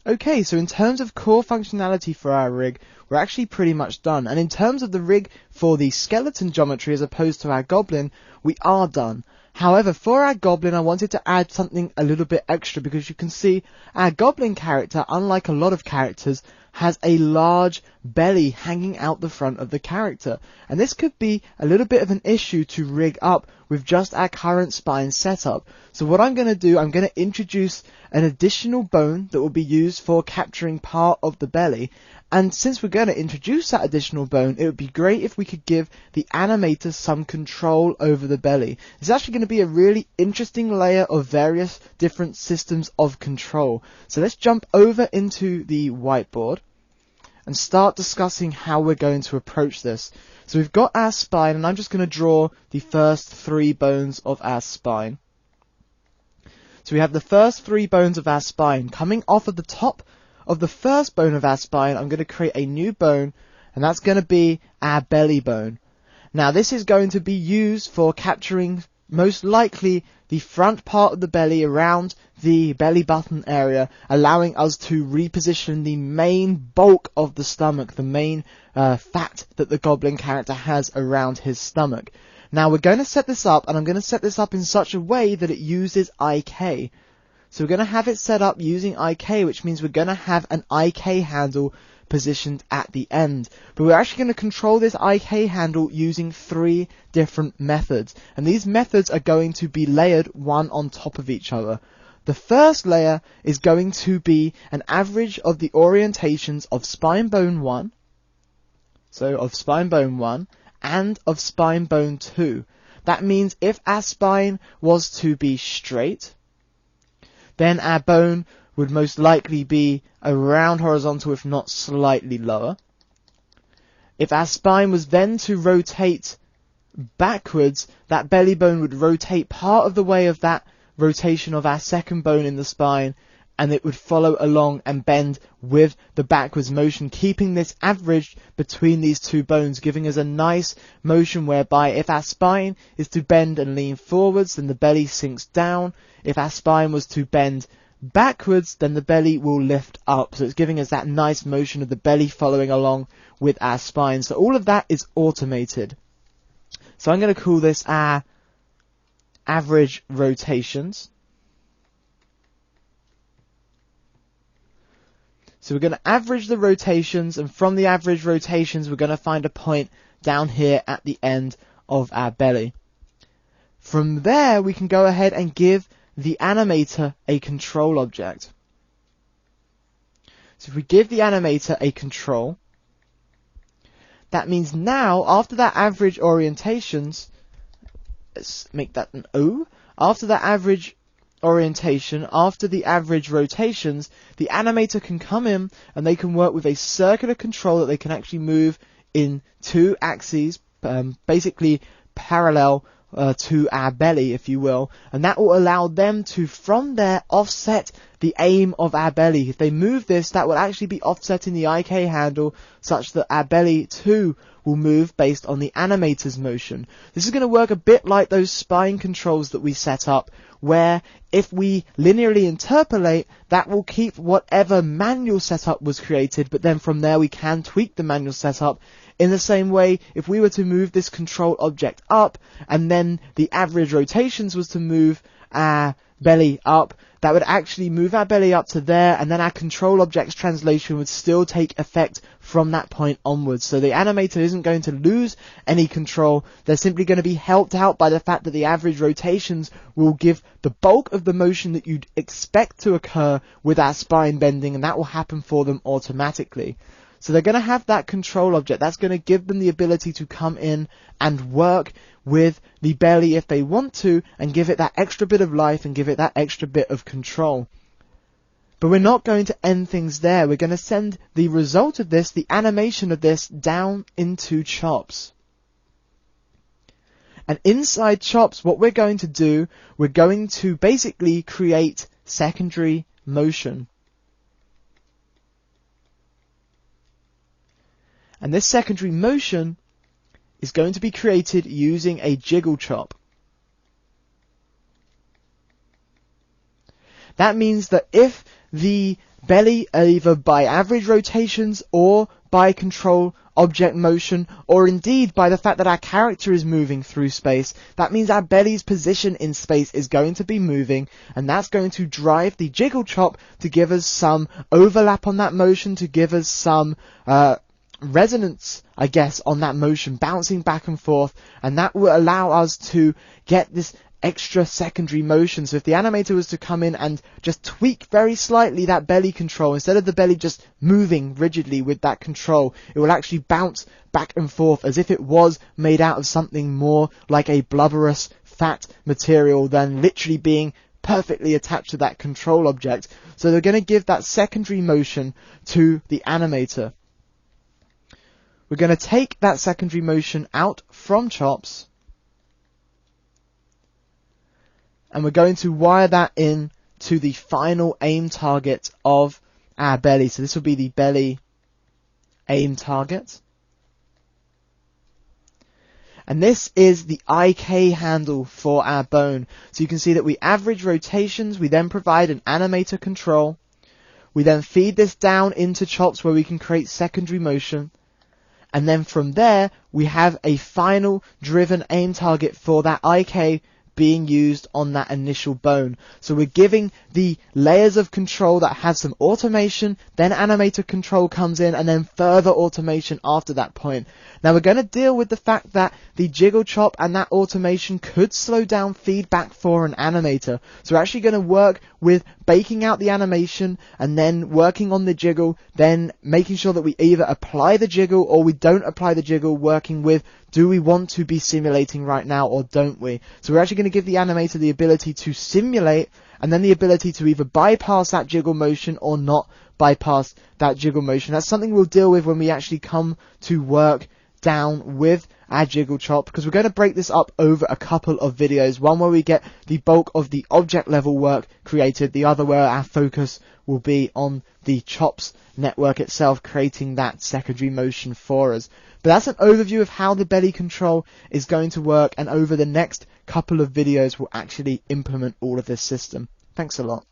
Okay, so in terms of core functionality for our rig, we're actually pretty much done. And in terms of the rig for the skeleton geometry as opposed to our goblin, we are done. However, for our goblin, I wanted to add something a little bit extra because you can see our goblin character, unlike a lot of characters, has a large belly hanging out the front of the character. And this could be a little bit of an issue to rig up with just our current spine setup. So what I'm going to do, I'm going to introduce an additional bone that will be used for capturing part of the belly. And since we're going to introduce that additional bone, it would be great if we could give the animator some control over the belly. It's actually going to be a really interesting layer of various different systems of control. So let's jump over into the whiteboard and start discussing how we're going to approach this. So we've got our spine, and I'm just going to draw the first 3 bones of our spine. So we have the first 3 bones of our spine. Coming off of the top of the first bone of our spine, I'm going to create a new bone, and that's going to be our belly bone. Now this is going to be used for capturing most likely the front part of the belly around the belly button area, allowing us to reposition the main bulk of the stomach, the main fat that the goblin character has around his stomach. Now we're going to set this up, and I'm going to set this up in such a way that it uses IK. So we're going to have it set up using IK, which means we're going to have an IK handle positioned at the end. But we're actually going to control this IK handle using 3 different methods. And these methods are going to be layered one on top of each other. The first layer is going to be an average of the orientations of spine bone 1, so of spine bone 1, and of spine bone 2. That means if our spine was to be straight, then our bone would most likely be around horizontal, if not slightly lower. If our spine was then to rotate backwards, that belly bone would rotate part of the way of that rotation of our second bone in the spine, and it would follow along and bend with the backwards motion, keeping this average between these 2 bones, giving us a nice motion whereby if our spine is to bend and lean forwards, then the belly sinks down. If our spine was to bend backwards, then the belly will lift up. So it's giving us that nice motion of the belly following along with our spine. So all of that is automated. So I'm going to call this our average rotations. So we're going to average the rotations, and from the average rotations we're going to find a point down here at the end of our belly. From there we can go ahead and give the animator a control object. So if we give the animator a control, that means now after that average orientations, let's make that an O, after that average orientation, after the average rotations, the animator can come in and they can work with a circular control that they can actually move in 2 axes, basically parallel to our belly, if you will, and that will allow them to from there offset the aim of our belly. If they move this, that will actually be offsetting the IK handle such that our belly too will move based on the animator's motion. This is going to work a bit like those spine controls that we set up, where if we linearly interpolate, that will keep whatever manual setup was created, but then from there we can tweak the manual setup. In the same way, if we were to move this control object up, and then the average rotations was to move our belly up, that would actually move our belly up to there, and then our control object's translation would still take effect from that point onwards. So the animator isn't going to lose any control. They're simply going to be helped out by the fact that the average rotations will give the bulk of the motion that you'd expect to occur with our spine bending, and that will happen for them automatically. So they're going to have that control object. That's going to give them the ability to come in and work with the belly if they want to, and give it that extra bit of life and give it that extra bit of control. But we're not going to end things there. We're going to send the result of this, the animation of this, down into Chops. And inside Chops, what we're going to do, we're going to basically create secondary motion. And this secondary motion is going to be created using a jiggle chop. That means that if the belly either by average rotations or by control object motion, or indeed by the fact that our character is moving through space. That means our belly's position in space is going to be moving, and that's going to drive the jiggle chop to give us some overlap on that motion, to give us some resonance, I guess, on that motion, bouncing back and forth, and that will allow us to get this extra secondary motion. So if the animator was to come in and just tweak very slightly that belly control, instead of the belly just moving rigidly with that control, it will actually bounce back and forth as if it was made out of something more like a blubberous fat material than literally being perfectly attached to that control object. So they're going to give that secondary motion to the animator. We're going to take that secondary motion out from chops, and we're going to wire that in to the final aim target of our belly. So this will be the belly aim target. And this is the IK handle for our bone. So you can see that we average rotations, we then provide an animator control, we then feed this down into chops where we can create secondary motion, and then from there we have a final driven aim target for that IK being used on that initial bone. So we're giving the layers of control that have some automation, then animator control comes in, and then further automation after that point. Now we're going to deal with the fact that the jiggle chop and that automation could slow down feedback for an animator. So we're actually going to work with baking out the animation and then working on the jiggle, then making sure that we either apply the jiggle or we don't apply the jiggle, working with, do we want to be simulating right now or don't we? So we're actually going to give the animator the ability to simulate, and then the ability to either bypass that jiggle motion or not bypass that jiggle motion. That's something we'll deal with when we actually come to work down with our jiggle chop, because we're going to break this up over a couple of videos. One where we get the bulk of the object level work created, the other where our focus will be on the chops network itself, creating that secondary motion for us. But that's an overview of how the belly control is going to work, and over the next couple of videos we'll actually implement all of this system. Thanks a lot.